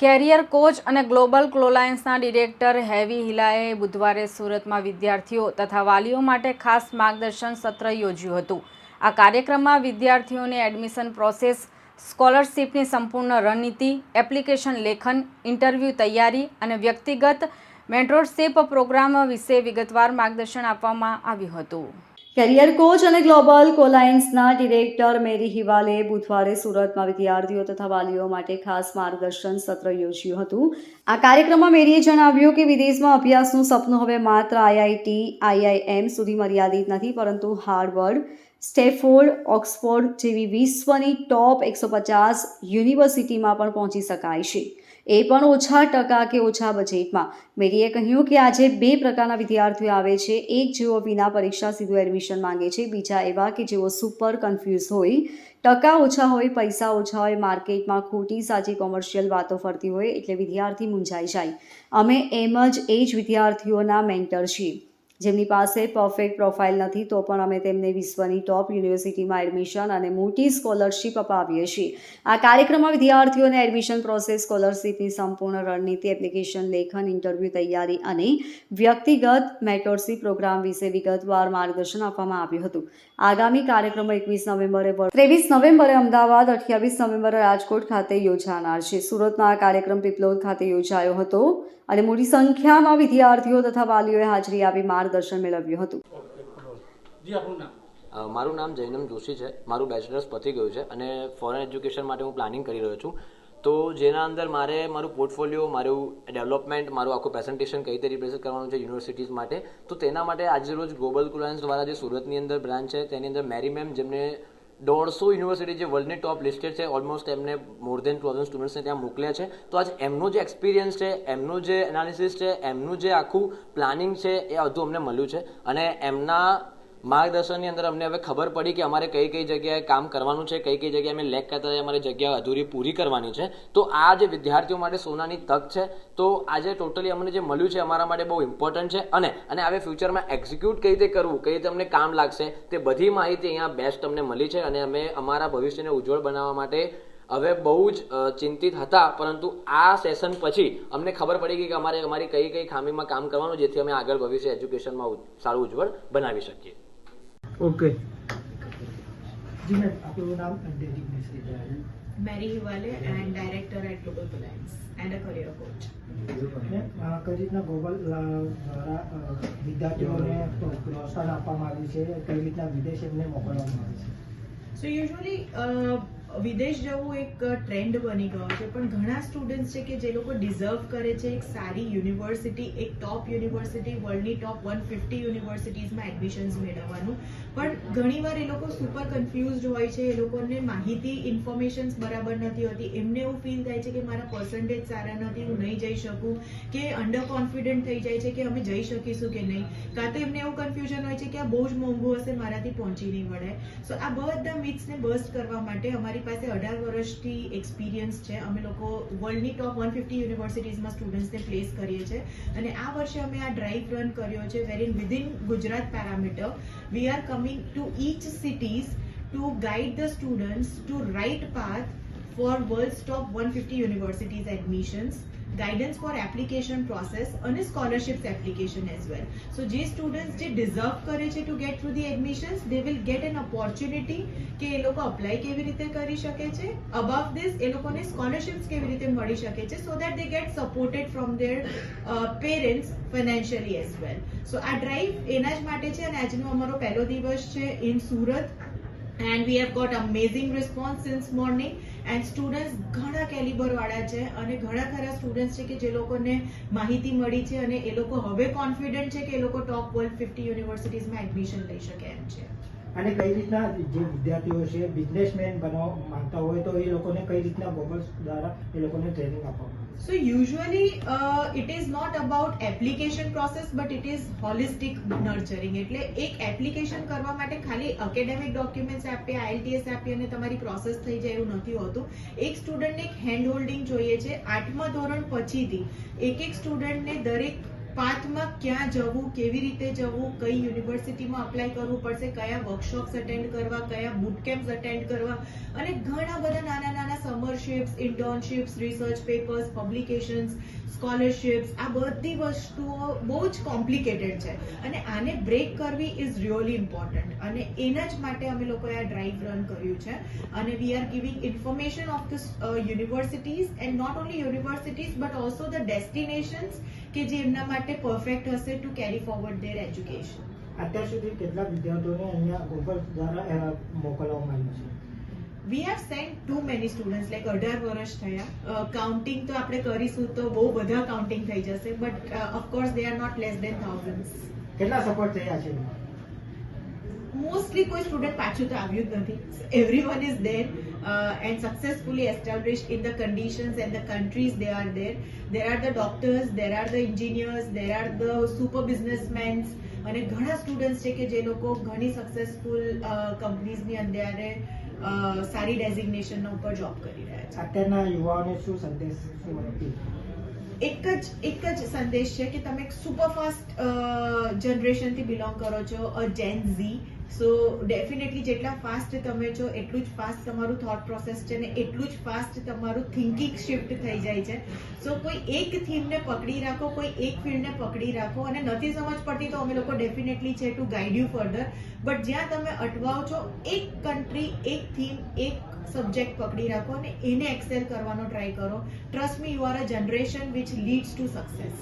Carrier coach અને global ક્લોલાયન્સના director heavy હિલાએ બુધવારે સુરતમાં વિદ્યાર્થીઓ તથા વાલીઓ માટે ખાસ માર્ગદર્શન સત્ર યોજ્યું હતું. આ કાર્યક્રમમાં વિદ્યાર્થીઓને એડમિશન પ્રોસેસ, સ્કોલરશિપની સંપૂર્ણ રણનીતિ, એપ્લિકેશન લેખન, ઇન્ટરવ્યૂ તૈયારી અને વ્યક્તિગત મેન્ટરશિપ પ્રોગ્રામ વિશે વિગતવાર માર્ગદર્શન આપવામાં આવ્યું હતું. કેરિયર કોચ અને ગ્લોબલ કોલાયન્સના ડિરેક્ટર મેરી હિવાલે બુધવારે સુરતમાં વિદ્યાર્થીઓ તથા વાલીઓ માટે ખાસ માર્ગદર્શન સત્ર યોજ્યું હતું. આ કાર્યક્રમમાં મેરીએ જણાવ્યું કે વિદેશમાં અભ્યાસનું સપનું હવે માત્ર IIT, IIM સુધી મર્યાદિત નથી, પરંતુ હાર્વર્ડ, સ્ટેફોર્ડ, ઓક્સફોર્ડ જેવી વિશ્વની ટોપ 150 યુનિવર્સિટીમાં પણ પહોંચી શકાય છે, એ પણ ઓછા ટકા કે ઓછા બજેટમાં. મેરીએ કહ્યું કે આજે બે પ્રકારના વિદ્યાર્થીઓ આવે છે. એક જેઓ વિના પરીક્ષા સીધું એડમિશન માંગે છે, બીજા એવા કે જેઓ સુપર કન્ફ્યુઝ હોય, ટકા ઓછા હોય, પૈસા ઓછા હોય, માર્કેટમાં ખોટી સાચી કોમર્શિયલ વાતો ફરતી હોય એટલે વિદ્યાર્થી મૂંઝાઈ જાય. અમે એ જ વિદ્યાર્થીઓના મેન્ટર છીએ જેમની પાસે પરફેક્ટ પ્રોફાઇલ નથી, તો પણ અમે તેમને વિશ્વની ટોપ યુનિવર્સિટીમાં એડમિશન અને મોટી સ્કોલરશિપ અપાવીએ છીએ. આ કાર્યક્રમમાં વિદ્યાર્થીઓને એડમિશન પ્રોસેસ, સ્કોલરશિપની સંપૂર્ણ રણનીતિ, એપ્લિકેશન લેખન, ઇન્ટરવ્યૂ તૈયારી અને વ્યક્તિગત મેન્ટરશિપ પ્રોગ્રામ વિશે વિગતવાર માર્ગદર્શન આપવામાં આવ્યું હતું. આગામી કાર્યક્રમો 21 નવેમ્બરે 23 નવેમ્બરે અમદાવાદ, 28 નવેમ્બરે રાજકોટ ખાતે યોજાનાર છે. સુરતમાં આ કાર્યક્રમ પીપલોદ ખાતે યોજાયો હતો અને મોટી સંખ્યામાં વિદ્યાર્થીઓ તથા વાલીઓએ હાજરી આપી માર્ગદર્શન મેળવ્યું હતું. મારું નામ જૈનમ જોશી છે. મારું બેચલર્સ પતી ગયું છે અને ફોરેન એજ્યુકેશન માટે હું પ્લાનિંગ કરી રહ્યો છું. તો જેના અંદર મારે મારું પોર્ટફોલિયો, મારું ડેવલપમેન્ટ, મારું આખું પ્રેઝન્ટેશન કઈ રીતે રિપ્રેઝન્ટ કરવાનું છે યુનિવર્સિટીઝ માટે, તો તેના માટે આજે રોજ ગ્લોબલ ક્લોલાયન્સ દ્વારા જે સુરતની અંદર બ્રાન્ચ છે તેની અંદર મેરી મેમ, જેમને 150 યુનિવર્સિટી જે વર્લ્ડની ટોપ લિસ્ટેડ છે, ઓલમોસ્ટ એમને મોર દેન 2000 સ્ટુડન્ટ્સને ત્યાં મોકલ્યા છે. તો આજ એમનો જે એક્સપિરિયન્સ છે, એમનું જે એનાલિસિસ છે, એમનું જે આખું પ્લાનિંગ છે, એ બધું અમને મળ્યું છે અને એમના માર્ગદર્શનની અંદર અમને હવે ખબર પડી કે અમારે કઈ કઈ જગ્યાએ કામ કરવાનું છે, કઈ કઈ જગ્યાએ અમે લેક કરતા અમારી જગ્યા અધૂરી પૂરી કરવાની છે. તો આ જે વિદ્યાર્થીઓ માટે સોનાની તક છે. તો આજે ટોટલી અમને જે મળ્યું છે અમારા માટે બહુ ઇમ્પોર્ટન્ટ છે અને હવે ફ્યુચરમાં એક્ઝિક્યુટ કઈ રીતે કરવું, કઈ રીતે અમને કામ લાગશે, તે બધી માહિતી અહીંયા બેસ્ટ અમને મળી છે અને અમે અમારા ભવિષ્યને ઉજ્જવળ બનાવવા માટે હવે બહુ જ ચિંતિત હતા, પરંતુ આ સેશન પછી અમને ખબર પડી ગઈ કે અમારે અમારી કઈ કઈ ખામીમાં કામ કરવાનું, જેથી અમે આગળ ભવિષ્ય એજ્યુકેશનમાં સારું ઉજ્જવળ બનાવી શકીએ. ओके जी मैम, आपका नाम Mary Hivale and director at Global Alliance and a career coach. કઈ રીતના ગ્લોબલ દ્વારા વિદ્યાર્થીઓને પ્રોત્સાહન આપવામાં આવ્યું છે, કઈ રીતના વિદેશ એમને મોકલવામાં આવે છે? So usually વિદેશ જવું એક ટ્રેન્ડ બની ગયો છે, પણ ઘણા સ્ટુડન્ટ્સ છે કે જે લોકો ડિઝર્વ કરે છે એક સારી યુનિવર્સિટી, એક ટોપ યુનિવર્સિટી, વર્લ્ડની ટોપ 150 યુનિવર્સિટીઝમાં એડમિશન્સ મેળવવાનું, પણ ઘણીવાર એ લોકો સુપર કન્ફ્યુઝડ હોય છે, એ લોકોને માહિતી, ઇન્ફોર્મેશન્સ બરાબર નથી હોતી, એમને એવું ફીલ થાય છે કે મારા પર્સન્ટેજ સારા નથી, હું નહીં જઈ શકું, કે અંડર કોન્ફિડન્ટ થઈ જાય છે કે અમે જઈ શકીશું કે નહીં, કાં તો એમને એવું કન્ફ્યુઝન હોય છે કે આ બહુ જ મોંઘું હશે, મારાથી પહોંચી નહીં વળે. સો આ બધા મિથ્સને બર્સ્ટ કરવા માટે અમારી પાસે 18 વર્ષથી એક્સપિરિયન્સ છે. અમે લોકો વર્લ્ડની ટોપ 150 યુનિવર્સિટીઝમાં સ્ટુડન્ટ્સને પ્લેસ કરીએ છીએ અને આ વર્ષે અમે આ ડ્રાઈવ રન કર્યો છે, where in within Gujarat parameter we are coming to each cities to guide the students to right path for world's top 150 universities admissions, guidance for application process અને scholarships application as well. So જે students જે deserve કરે છે to get through the admissions, they will get an opportunity કે એ લોકો apply કેવી રીતે કરી શકે છે. અબવ ધીસ એ લોકોને સ્કોલરશિપ્સ કેવી રીતે મળી શકે છે, so that they get supported from their parents financially as well. So આ ડ્રાઈવ એના જ માટે છે અને આજનો અમારો પહેલો દિવસ છે in Surat. And we have got amazing response since morning and students ઘણા કેલિબર વાળા છે અને ઘણા ખરા સ્ટુડન્ટ્સ છે કે જે લોકોને માહિતી મળી છે અને એ લોકો હવે કોન્ફિડન્ટ છે કે એ લોકો ટોપ વર્લ્ડ 50 યુનિવર્સિટીઝમાં એડમિશન લઈ શકે એમ છે. અને કઈ રીતના જે વિદ્યાર્થીઓ છે બિઝનેસમેન બનવા માંગતા હોય તો એ લોકોને કઈ રીતના ગ્લોબલ દ્વારા એ લોકોને ટ્રેનિંગ આપવામાં આવે? So usually it is not about application process but it is holistic nurturing. એટલે એક એપ્લિકેશન કરવા માટે ખાલી એકેડેમિક ડોક્યુમેન્ટ્સ આપીએ, IELTS આપીએ અને તમારી પ્રોસેસ થઈ જાય એવું નથી હોતું. એક સ્ટુડન્ટને એક હેન્ડ હોલ્ડિંગ જોઈએ છે. 8મા ધોરણ પછીથી એક સ્ટુડન્ટને દરેક પાથમાં ક્યાં જવું, કેવી રીતે જવું, કઈ યુનિવર્સિટીમાં અપ્લાય કરવું પડશે, કયા વર્કશોપ્સ અટેન્ડ કરવા, કયા બુટ કેમ્પ્સ અટેન્ડ કરવા, અને ઘણા બધા નાના નાના summerships, internships, research papers, publications, scholarships, આ બધી વસ્તુઓ બહુ જ કોમ્પ્લિકેટેડ છે અને આને બ્રેક કરવી ઇઝ રિયલી ઇમ્પોર્ટન્ટ. અને એના જ માટે અમે લોકોએ આ ડ્રાઈવ રન કર્યું છે અને we are giving information of the universities and not only universities but also the destinations કે જે એમના માટે પરફેક્ટ હશે to carry forward their education. અત્યાર સુધી કેટલા વિદ્યાર્થીઓને અહીંયા ગોગલ દ્વારા મોકલવામાં આવ્યું છે? We have sent to many students, like 18 વર્ષ થયા. કાઉન્ટિંગ તો આપણે કરીશું તો બહુ બધા કાઉન્ટિંગ થઈ જશે, but of course they are not less than thousands. કેટલા સપોર્ટ થયા છે? મોસ્ટલી કોઈ સ્ટુડન્ટ પાછું તો આવ્યું જ નથી. Everyone is there and successfully established in the conditions and the countries they are there. There are the doctors, there are the engineers, there are the super businessmen અને ઘણા સ્ટુડન્ટ્સ છે કે જે લોકો ઘણી સક્સેસફુલ કંપનીઝની અંદર સારી ડેઝિગ્નેશન ઉપર જોબ કરી રહ્યા છે. અત્યારના યુવાઓને શું સંદેશ આપી? એક જ સંદેશ છે કે તમે એક સુપરફાસ્ટ જનરેશનથી બિલોંગ કરો છો, અ જેન ઝી. સો ડેફિનેટલી જેટલા ફાસ્ટ તમે છો એટલું જ ફાસ્ટ તમારું થોટ પ્રોસેસ છે ને એટલું જ ફાસ્ટ તમારું થિંકિંગ શિફ્ટ થઈ જાય છે. સો કોઈ એક થીમને પકડી રાખો, કોઈ એક ફિલ્ડને પકડી રાખો, અને નથી સમજ પડતી તો અમે લોકો ડેફિનેટલી છે to guide you further. But જ્યાં તમે અટવાઓ છો, એક કન્ટ્રી, એક થીમ, એક સબ્જેક્ટ પકડી રાખો અને એને એક્સેલ કરવાનો ટ્રાય કરો. Trust me, you are a generation which leads to success.